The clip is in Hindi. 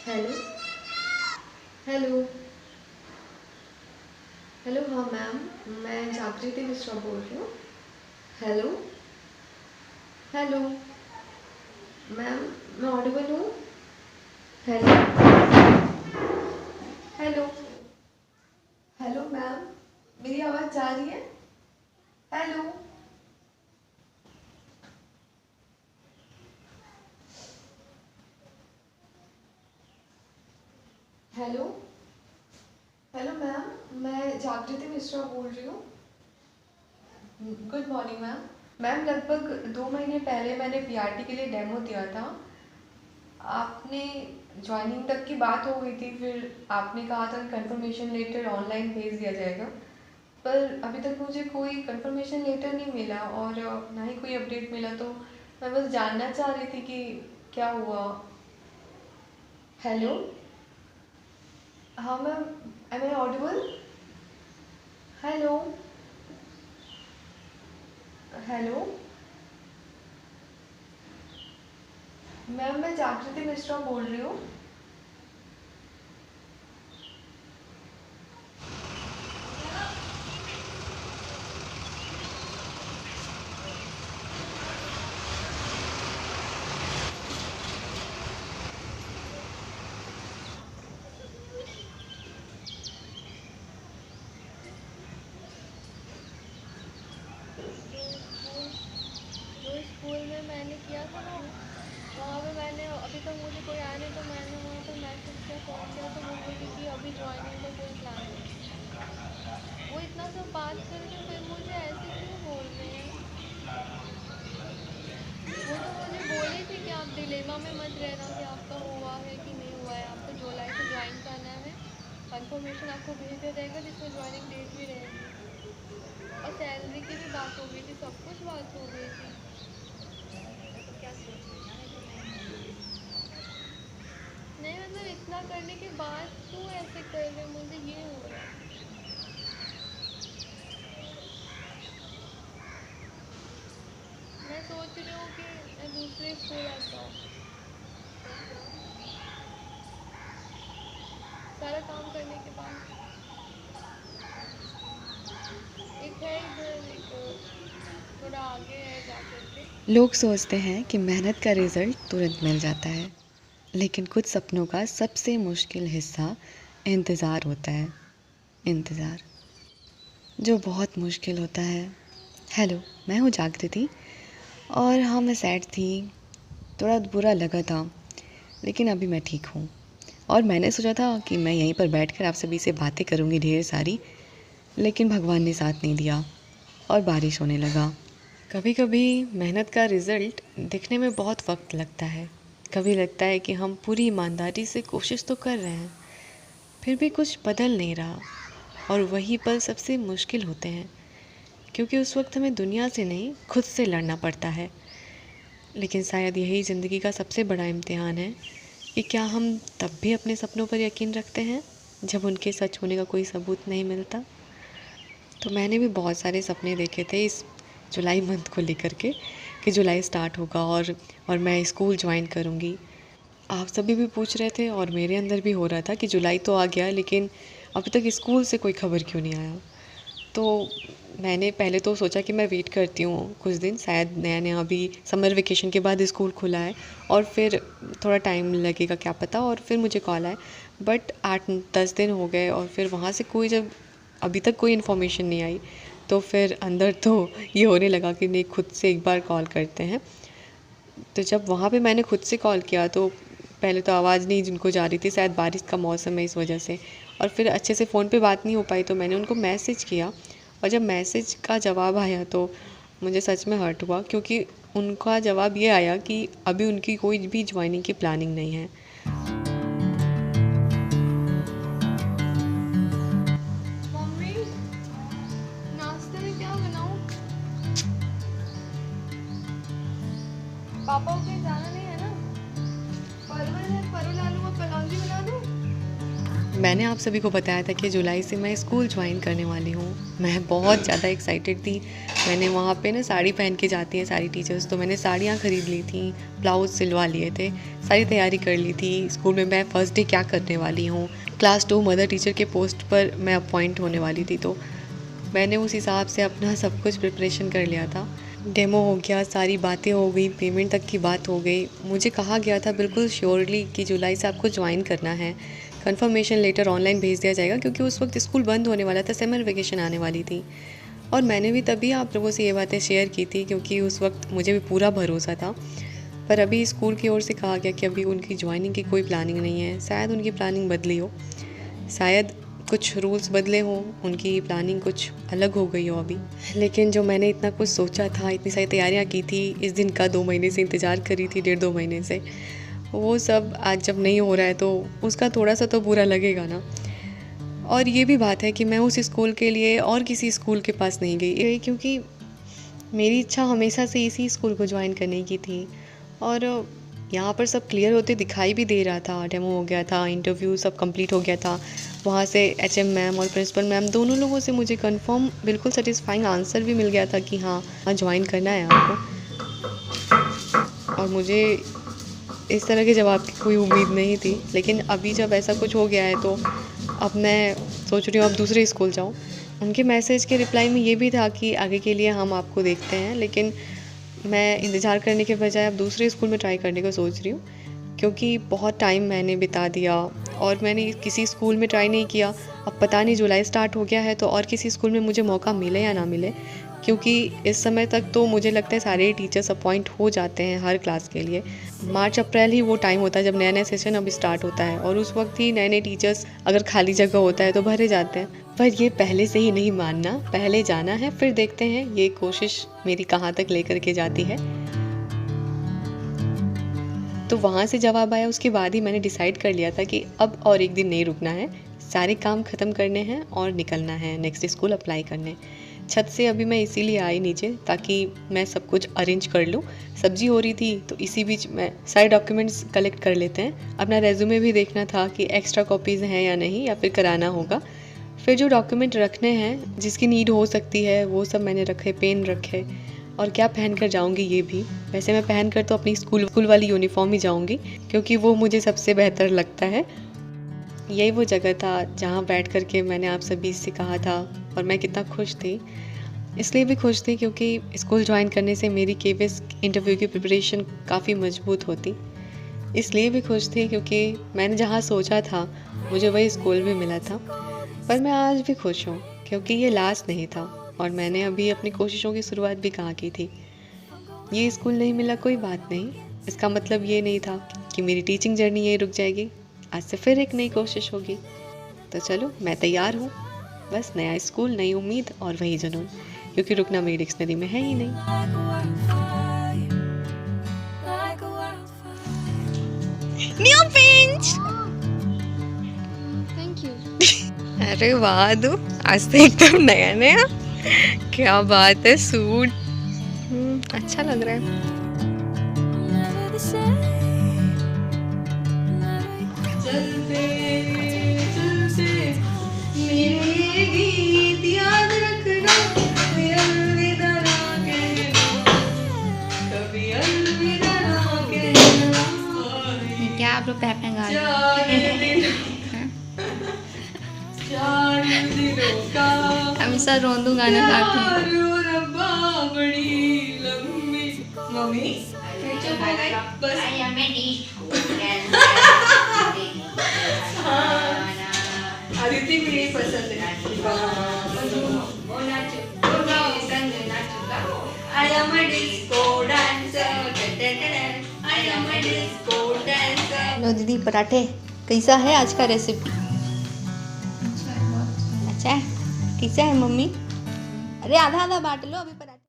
हेलो। हेलो। हेलो, हाँ मैम, मैं जागृति मिश्रा बोल रही हूँ। हेलो। हेलो मैम, मैं ऑडिबल हूँ? हेलो। हेलो। हेलो मैम, मेरी आवाज़ जा रही है? हेलो। हेलो। हेलो मैम, मैं जागृति मिश्रा बोल रही हूँ। Good morning ma'am. मैम, लगभग 2 महीने पहले मैंने पीआरटी के लिए डेमो दिया था। आपने ज्वाइनिंग तक की बात हो गई थी, फिर आपने कहा था कंफर्मेशन लेटर ऑनलाइन भेज दिया जाएगा, पर अभी तक मुझे कोई कंफर्मेशन लेटर नहीं मिला और ना ही कोई अपडेट मिला। तो मैं बस जानना चाह रही थी कि क्या हुआ। हेलो। हाँ ma'am, am I audible? Hello. Hello ma'am, मैं जागृति मिश्रा बोल रही हूँ। जो स्कूल में मैंने किया था ना, वहाँ पे मैंने अभी तक मुझे कोई आया नहीं, तो मैंने वहाँ पे मैसेज किया, फ़ोन किया, तो वो बोली कि अभी ज्वाइनिंग का कोई प्लान नहीं है। वो इतना सब बात करके फिर मुझे ऐसे क्यों बोल रहे हैं? वो तो मुझे बोली थी कि आप डिलेमा में मत रहना कि आपका हुआ है कि नहीं हुआ है, आपको जुलाई से ज्वाइन करना है। कंफर्मेशन आपको भेज दिया जाएगा जिसमें ज्वाइनिंग डेट भी रहेगी, और सैलरी की भी बात हो गई थी, सब कुछ बात हो गई थी। तो क्या सोच रही हैं कि नहीं? नहीं, मतलब इतना करने के बाद क्यों ऐसे कर रहे हैं, मुझे ये हो रहा है। मैं सोच रही हूँ कि मैं दूसरे स्कूल आ जाऊँ। सारा काम करने के बाद एक है इधर, एक थोड़ा आगे है जा करके। लोग सोचते हैं कि मेहनत का रिज़ल्ट तुरंत मिल जाता है, लेकिन कुछ सपनों का सबसे मुश्किल हिस्सा इंतज़ार होता है। इंतज़ार जो बहुत मुश्किल होता है। हेलो, मैं हूँ जागृति। और हाँ, मैं सैड थी, थोड़ा बुरा लगा था, लेकिन अभी मैं ठीक हूँ। और मैंने सोचा था कि मैं यहीं पर बैठकर आप सभी से बातें करूँगी ढेर सारी, लेकिन भगवान ने साथ नहीं दिया और बारिश होने लगा। कभी कभी मेहनत का रिज़ल्ट दिखने में बहुत वक्त लगता है। कभी लगता है कि हम पूरी ईमानदारी से कोशिश तो कर रहे हैं, फिर भी कुछ बदल नहीं रहा। और वही पल सबसे मुश्किल होते हैं, क्योंकि उस वक्त हमें दुनिया से नहीं, खुद से लड़ना पड़ता है। लेकिन शायद यही ज़िंदगी का सबसे बड़ा इम्तिहान है कि क्या हम तब भी अपने सपनों पर यकीन रखते हैं जब उनके सच होने का कोई सबूत नहीं मिलता। तो मैंने भी बहुत सारे सपने देखे थे इस जुलाई मंथ को लेकर के, कि जुलाई स्टार्ट होगा और मैं स्कूल ज्वाइन करूँगी। आप सभी भी पूछ रहे थे और मेरे अंदर भी हो रहा था कि जुलाई तो आ गया, लेकिन अभी तक स्कूल से कोई खबर क्यों नहीं आया। तो मैंने पहले तो सोचा कि मैं वेट करती हूँ कुछ दिन, शायद नया नया अभी समर वेकेशन के बाद स्कूल खुला है और फिर थोड़ा टाइम लगेगा क्या पता, और फिर मुझे कॉल आए। बट 8-10 दिन हो गए और फिर वहाँ से कोई जब अभी तक कोई इन्फॉर्मेशन नहीं आई, तो फिर अंदर तो ये होने लगा कि नहीं, खुद से एक बार कॉल करते हैं। तो जब वहाँ पे मैंने खुद से कॉल किया तो पहले तो आवाज़ नहीं जिनको जा रही थी, शायद बारिश का मौसम है इस वजह से, और फिर अच्छे से फ़ोन पे बात नहीं हो पाई, तो मैंने उनको मैसेज किया। और जब मैसेज का जवाब आया तो मुझे सच में हर्ट हुआ, क्योंकि उनका जवाब ये आया कि अभी उनकी कोई भी ज्वाइनिंग की प्लानिंग नहीं है। मम्मी, नाश्ते में क्या बनाऊँ? पापा को कहीं जाना नहीं है ना? परवल है, परवल आलू का कलौंजी बना दूँ? मैंने आप सभी को बताया था कि जुलाई से मैं स्कूल ज्वाइन करने वाली हूँ। मैं बहुत ज़्यादा एक्साइटेड थी। मैंने वहाँ पे ना साड़ी पहन के जाती हैं सारी टीचर्स, तो मैंने साड़ियाँ ख़रीद ली थी, ब्लाउज सिलवा लिए थे, सारी तैयारी कर ली थी। स्कूल में मैं फ़र्स्ट डे क्या करने वाली हूँ, क्लास 2 मदर टीचर के पोस्ट पर मैं अपॉइंट होने वाली थी, तो मैंने उस हिसाब से अपना सब कुछ प्रिपरेशन कर लिया था। डेमो हो गया, सारी बातें हो गई, पेमेंट तक की बात हो गई। मुझे कहा गया था बिल्कुल श्योरली कि जुलाई से आपको ज्वाइन करना है, कंफर्मेशन लेटर ऑनलाइन भेज दिया जाएगा, क्योंकि उस वक्त स्कूल बंद होने वाला था, समर वेकेशन आने वाली थी। और मैंने भी तभी आप लोगों से ये बातें शेयर की थी, क्योंकि उस वक्त मुझे भी पूरा भरोसा था। पर अभी स्कूल की ओर से कहा गया कि अभी उनकी ज्वाइनिंग की कोई प्लानिंग नहीं है। शायद उनकी प्लानिंग बदली हो, शायद कुछ रूल्स बदले हों, उनकी प्लानिंग कुछ अलग हो गई हो अभी। लेकिन जो मैंने इतना कुछ सोचा था, इतनी सारी तैयारियां की थी, इस दिन का 2 महीने से इंतज़ार करी थी, 1.5-2 महीने से, वो सब आज जब नहीं हो रहा है तो उसका थोड़ा सा तो बुरा लगेगा ना। और ये भी बात है कि मैं उस स्कूल के लिए और किसी स्कूल के पास नहीं गई, क्योंकि मेरी इच्छा हमेशा से इसी स्कूल को ज्वाइन करने की थी। और यहाँ पर सब क्लियर होते दिखाई भी दे रहा था, डेमो हो गया था, इंटरव्यू सब कंप्लीट हो गया था। वहाँ से HM मैम और प्रिंसिपल मैम दोनों लोगों से मुझे कंफर्म बिल्कुल सेटिस्फाइंग आंसर भी मिल गया था कि हाँ ज्वाइन करना है आपको। और मुझे इस तरह के जवाब की कोई उम्मीद नहीं थी, लेकिन अभी जब ऐसा कुछ हो गया है तो अब मैं सोच रही हूँ अब दूसरे स्कूल जाऊँ। उनके मैसेज के रिप्लाई में ये भी था कि आगे के लिए हम आपको देखते हैं, लेकिन मैं इंतज़ार करने के बजाय अब दूसरे स्कूल में ट्राई करने का सोच रही हूँ, क्योंकि बहुत टाइम मैंने बिता दिया और मैंने किसी स्कूल में ट्राई नहीं किया। अब पता नहीं जुलाई स्टार्ट हो गया है तो और किसी स्कूल में मुझे मौका मिले या ना मिले, क्योंकि इस समय तक तो मुझे लगता है सारे टीचर्स अपॉइंट हो जाते हैं हर क्लास के लिए। मार्च अप्रैल ही वो टाइम होता है जब नया नया सेशन अब स्टार्ट होता है, और उस वक्त ही नए नए टीचर्स अगर खाली जगह होता है तो भरे जाते हैं। पर ये पहले से ही नहीं मानना, पहले जाना है फिर देखते हैं ये कोशिश मेरी कहाँ तक लेकर के जाती है। तो वहाँ से जवाब आया, उसके बाद ही मैंने डिसाइड कर लिया था कि अब और एक दिन नहीं रुकना है, सारे काम ख़त्म करने हैं और निकलना है नेक्स्ट स्कूल अप्लाई करने। छत से अभी मैं इसीलिए आई नीचे ताकि मैं सब कुछ अरेंज कर लूँ। सब्जी हो रही थी तो इसी बीच मैं सारे डॉक्यूमेंट्स कलेक्ट कर लेते हैं। अपना रेज्यूमे भी देखना था कि एक्स्ट्रा कॉपीज़ हैं या नहीं, या फिर कराना होगा। फिर जो डॉक्यूमेंट रखने हैं जिसकी नीड हो सकती है वो सब मैंने रखे, पेन रखे, और क्या पहन कर जाऊँगी ये भी। वैसे मैं पहन कर तो अपनी स्कूल वाली यूनिफॉर्म ही जाऊँगी, क्योंकि वो मुझे सबसे बेहतर लगता है। यही वो जगह था जहाँ बैठ कर के मैंने आप सभी से कहा था, और मैं कितना खुश थी। इसलिए भी खुश थी क्योंकि स्कूल ज्वाइन करने से मेरी KVS इंटरव्यू की प्रिपरेशन काफ़ी मजबूत होती। इसलिए भी खुश थी क्योंकि मैंने जहाँ सोचा था मुझे वही स्कूल भी मिला था। पर मैं आज भी खुश हूँ क्योंकि ये लास्ट नहीं था, और मैंने अभी अपनी कोशिशों की शुरुआत भी कहाँ की थी। ये स्कूल नहीं मिला कोई बात नहीं, इसका मतलब ये नहीं था कि मेरी टीचिंग जर्नी यहीं रुक जाएगी। आज से फिर एक नई कोशिश होगी। तो चलो, मैं तैयार हूँ। बस नया स्कूल, नई उम्मीद और वही जुनून, क्योंकि रुकना मेरी डिक्शनरी में है ही नहीं। New pinch. Thank you. अरे वाह दो, आज तो एकदम नया नया। क्या बात है, सूट अच्छा लग रहा है। चलते चलते मेरे गीत याद रखना, कभी अलविदा ना कहना, कभी अलविदा ना कहना। क्या आप लोग पैप गा रहे हैं? हमेशा रोंदू गाना गाती हूँ। मम्मी बस आदित्य भी यही पसंद है। I am a disco dancer, I am a disco dancer। लो दीदी, पराठे कैसा है आज का रेसिपी? अच्छा है। कैसा है मम्मी? अरे आधा आधा बांट लो अभी।